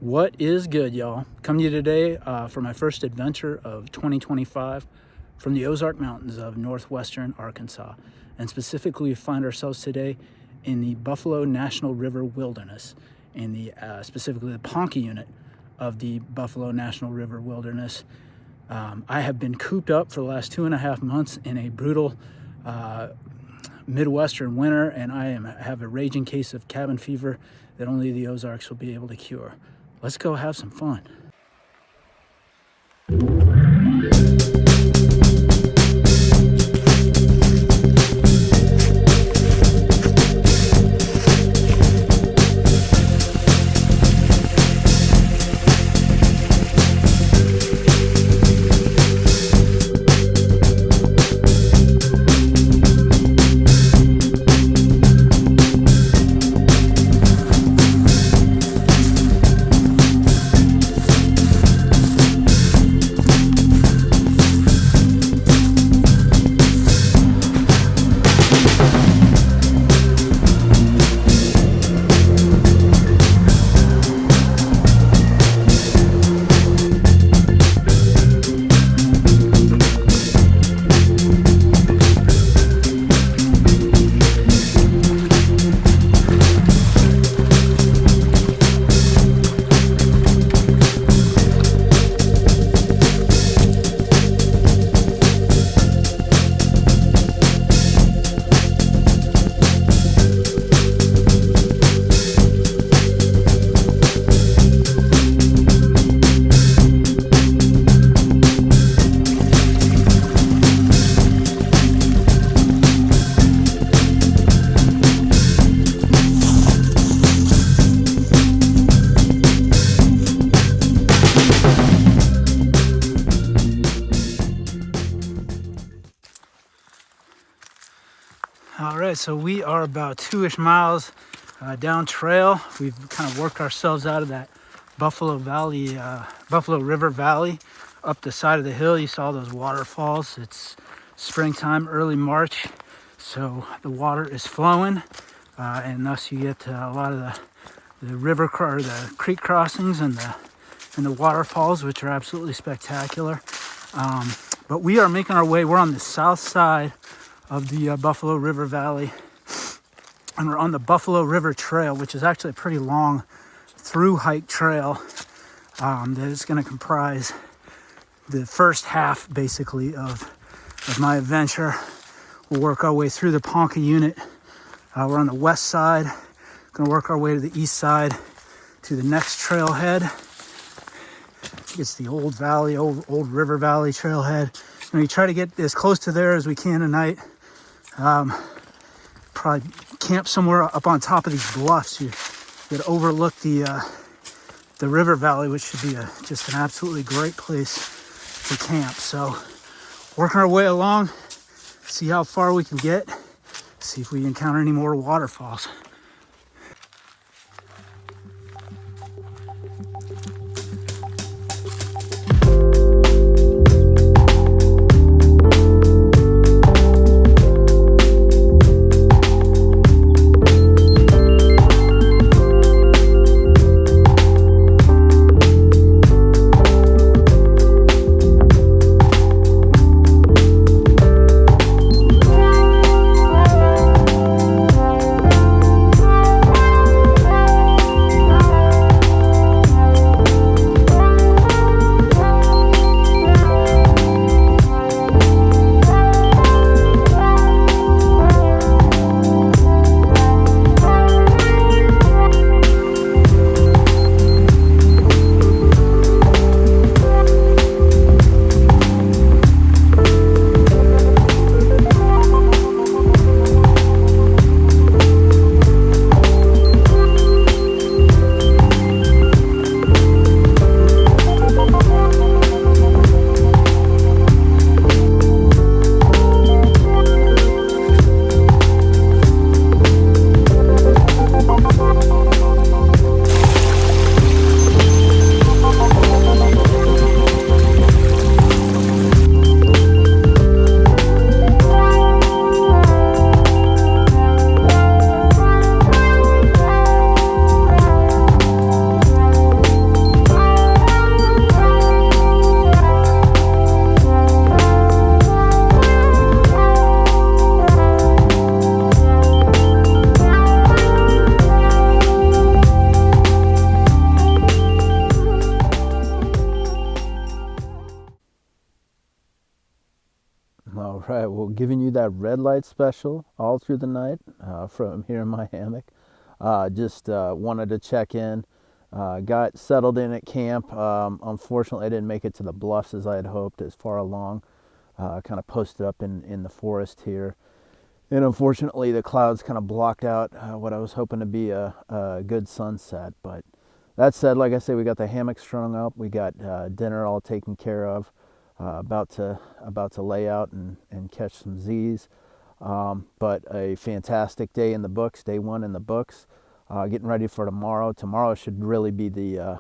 What is good, y'all? Come to you today for my first adventure of 2025 from the Ozark Mountains of northwestern Arkansas. And specifically, we find ourselves today in the Buffalo National River Wilderness, in the specifically the Ponca unit of the Buffalo National River Wilderness. I have been cooped up for the last 2.5 months in a brutal Midwestern winter, and I have a raging case of cabin fever that only the Ozarks will be able to cure. Let's go have some fun. All right, so we are about 2-ish miles down trail. We've kind of worked ourselves out of that Buffalo River Valley up the side of the hill. You saw those waterfalls. It's springtime, early March, so the water is flowing, and thus you get a lot of the river or the creek crossings and the waterfalls, which are absolutely spectacular. But we are making our way. We're on the south side of the Buffalo River Valley, and we're on the Buffalo River Trail, which is actually a pretty long through hike trail that is going to comprise the first half basically of my adventure. We'll work our way through the Ponca unit. We're on the west side, going to work our way to the east side to the next trailhead. It's the old River Valley trailhead, and we try to get as close to there as we can tonight. Probably camp somewhere up on top of these bluffs that overlook the river valley, which should be just an absolutely great place to camp. So working our way along, see how far we can get, see if we encounter any more waterfalls. All right, well, giving you that red light special all through the night from here in my hammock. Just wanted to check in. Got settled in at camp. Unfortunately, I didn't make it to the bluffs as I had hoped, as far along. Kind of posted up in the forest here. And unfortunately, the clouds kind of blocked out what I was hoping to be a good sunset. But that said, like I said, we got the hammock strung up. We got dinner all taken care of. About to lay out and catch some Z's. But a fantastic day in the books, day one in the books. Getting ready for tomorrow. Tomorrow should really be the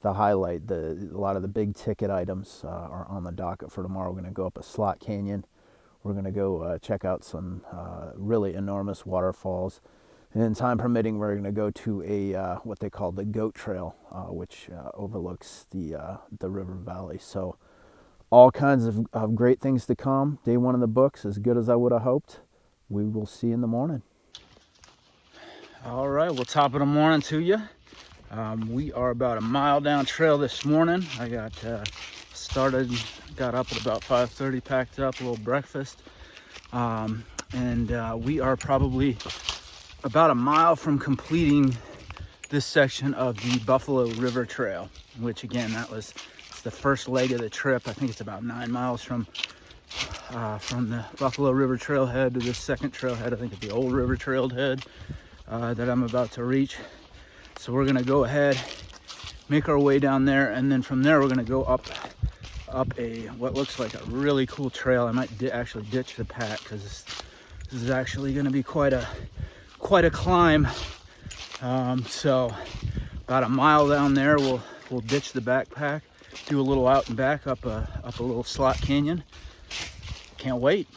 highlight. A lot of the big ticket items are on the docket for tomorrow. We're going to go up a slot canyon. We're going to go check out some really enormous waterfalls. And in time permitting, we're going to go to a what they call the Goat Trail, which overlooks the river valley. So all kinds of great things to come. Day one in the books, as good as I would have hoped. We will see you in the morning. All right, well, top of the morning to you. We are about a mile down trail this morning. I got started, got up at about 5:30, packed up a little breakfast. And we are probably about a mile from completing this section of the Buffalo River Trail, which again, it's the first leg of the trip. I think it's about 9 miles from the Buffalo River Trailhead to this second trailhead. I think it's the Old River Trailhead that I'm about to reach. So we're gonna go ahead, make our way down there, and then from there we're gonna go up a what looks like a really cool trail. I might actually ditch the pack because this is actually gonna be quite a climb. So about a mile down there, we'll ditch the backpack, do a little out and back up a little slot canyon. Can't wait.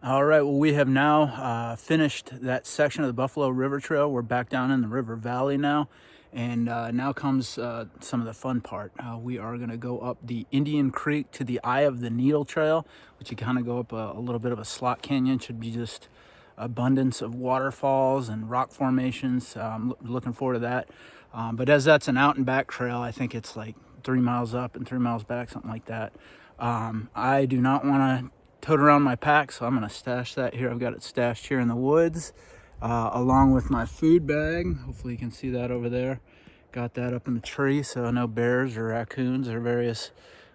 All right, well, we have now finished that section of the Buffalo River Trail. We're back down in the river valley now, and now comes some of the fun part. We are going to go up the Indian Creek to the Eye of the Needle Trail, which you kind of go up a little bit of a slot canyon. Should be just abundance of waterfalls and rock formations. Looking forward to that. But as that's an out and back trail, I think it's like 3 miles up and 3 miles back, something like that. I do not want to tote around my pack, so I'm going to stash that here. I've got it stashed here in the woods, along with my food bag. Hopefully you can see that over there. Got that up in the tree so no bears or raccoons or various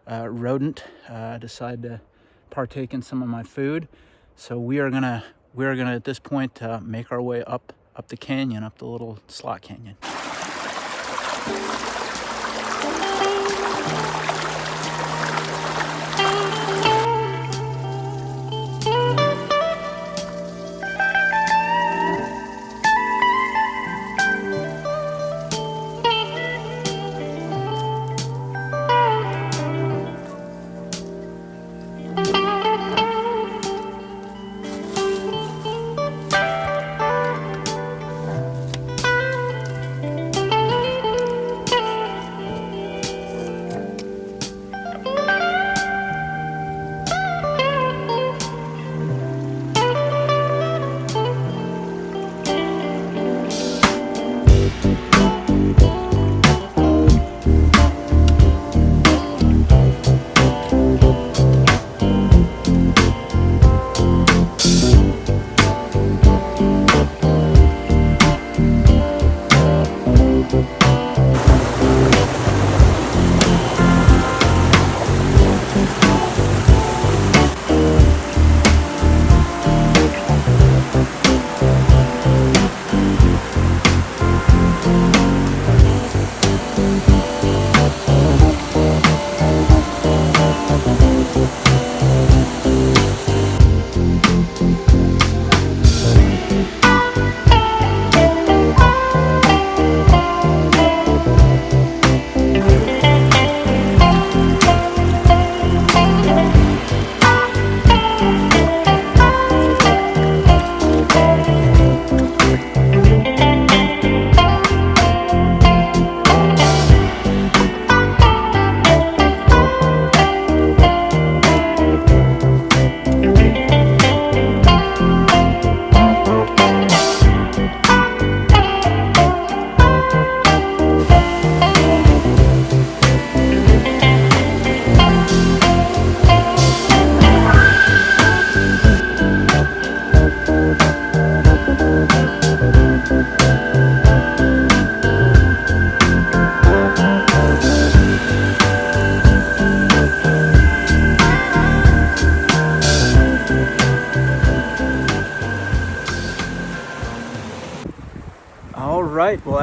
rodent decide to partake in some of my food. So we are gonna at this point make our way up the canyon, up the little slot canyon.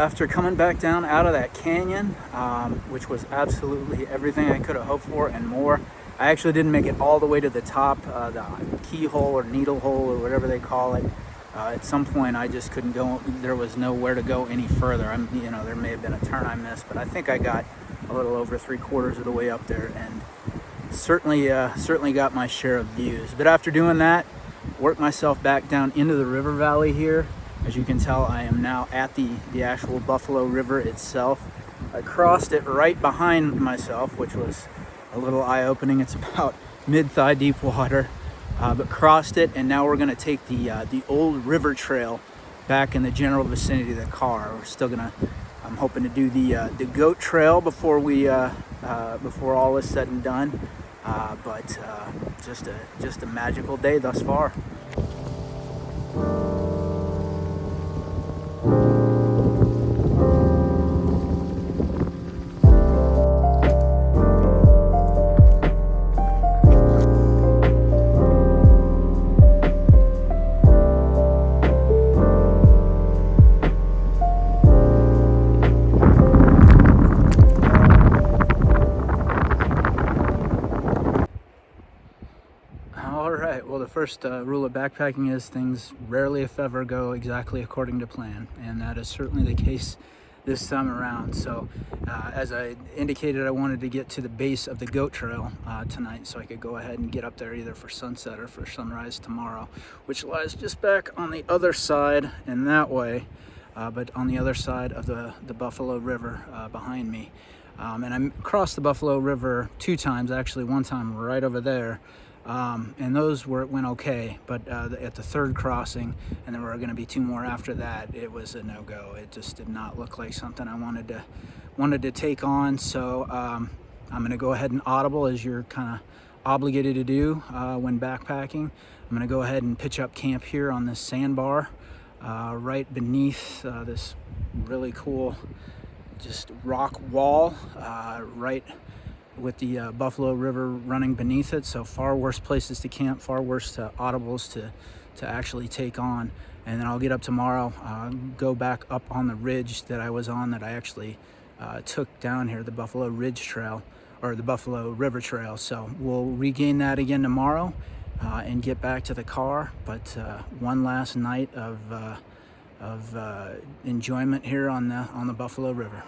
after coming back down out of that canyon, which was absolutely everything I could have hoped for and more. I actually didn't make it all the way to the top, the keyhole or needle hole or whatever they call it. At some point, I just couldn't go. There was nowhere to go any further. There may have been a turn I missed, but I think I got a little over 3/4 of the way up there, and certainly got my share of views. But after doing that, worked myself back down into the river valley here. As you can tell, I am now at the actual Buffalo River itself. I crossed it right behind myself, which was a little eye-opening. It's about mid-thigh deep water, but crossed it, and now we're going to take the old river trail back in the general vicinity of the car. I'm hoping to do the goat trail before all is said and done. But just a magical day thus far. Well, the first rule of backpacking is things rarely, if ever, go exactly according to plan, and that is certainly the case this time around. So, as I indicated, I wanted to get to the base of the goat trail tonight, so I could go ahead and get up there either for sunset or for sunrise tomorrow, which lies just back on the other side and that way, but on the other side of the Buffalo River behind me. And I crossed the Buffalo River 2 times, actually one time right over there. And those went okay, but at the 3rd crossing, and there were going to be 2 more after that, it was a no-go. It just did not look like something I wanted to take on. So I'm going to go ahead and audible, as you're kind of obligated to do when backpacking. I'm going to go ahead and pitch up camp here on this sandbar right beneath this really cool just rock wall, right with the Buffalo River running beneath it. So far worse places to camp, far worse audibles to actually take on. And then I'll get up tomorrow, go back up on the ridge that I was on, that I actually took down here, the Buffalo Ridge Trail, or the Buffalo River Trail. So we'll regain that again tomorrow and get back to the car. But one last night of enjoyment here on the Buffalo River.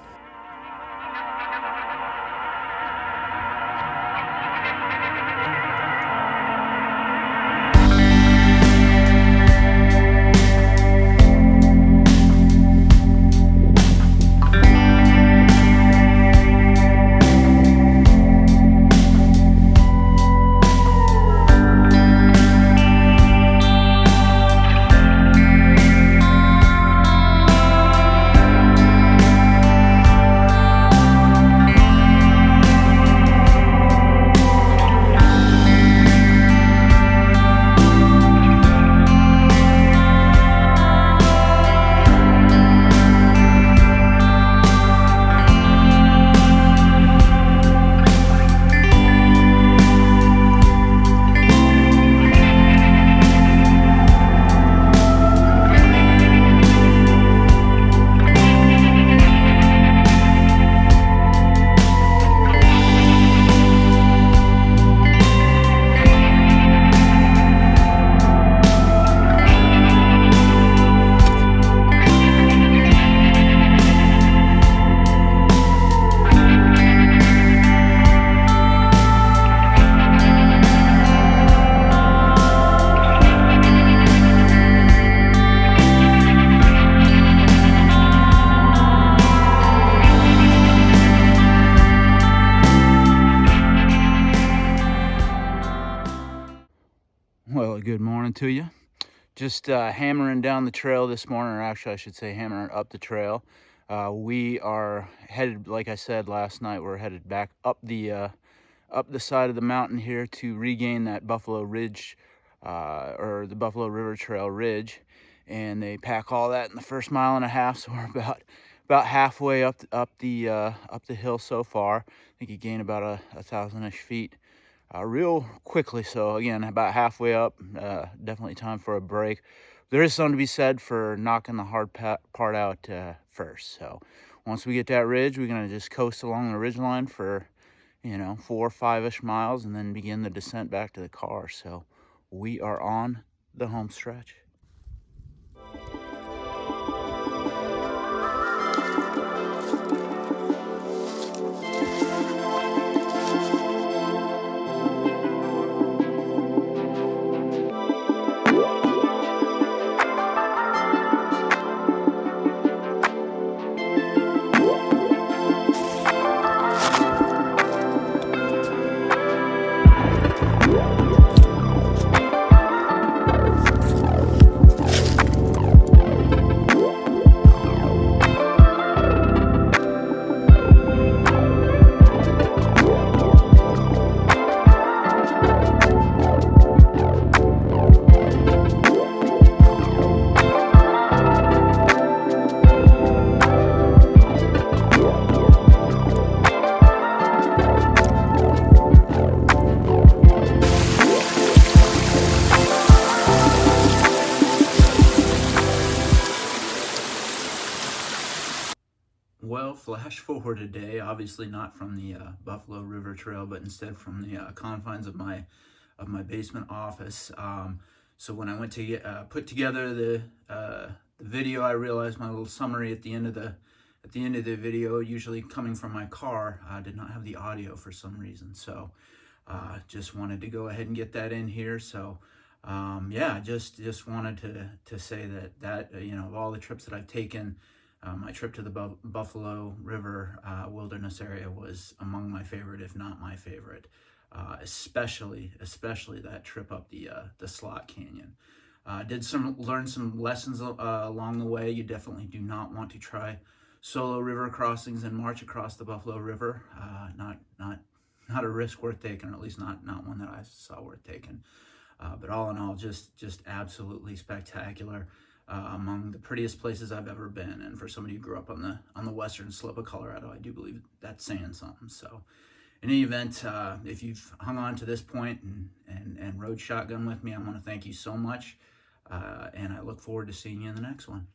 Well, good morning to you. Just hammering down the trail this morning, or actually I should say hammering up the trail. We are headed, like I said last night, we're headed back up the side of the mountain here to regain that Buffalo Ridge, or the Buffalo River Trail Ridge. And they pack all that in the first 1.5 miles, so we're about halfway up the hill so far. I think you gain about 1,000-ish feet real quickly. So again, about halfway up, definitely time for a break. there is something to be said for knocking the hard part out first. So once we get that ridge, we're gonna just coast along the ridge line for, 4 or 5-ish miles, and then begin the descent back to the car. So we are on the home stretch. Well, flash forward a day, obviously not from the Buffalo River Trail, but instead from the confines of my basement office. So when I went to put together the video, I realized my little summary at the end of the video, usually coming from my car, did not have the audio for some reason. So just wanted to go ahead and get that in here. So yeah, just wanted to say that of all the trips that I've taken, my trip to the Buffalo River wilderness area was among my favorite, if not my favorite. Especially that trip up the Slot Canyon. Did learn some lessons along the way. You definitely do not want to try solo river crossings and march across the Buffalo River. Not a risk worth taking, or at least not one that I saw worth taking. But all in all, just absolutely spectacular. Among the prettiest places I've ever been, and for somebody who grew up on the western slope of Colorado, I do believe that's saying something. So, in any event, if you've hung on to this point and rode shotgun with me, I want to thank you so much, and I look forward to seeing you in the next one.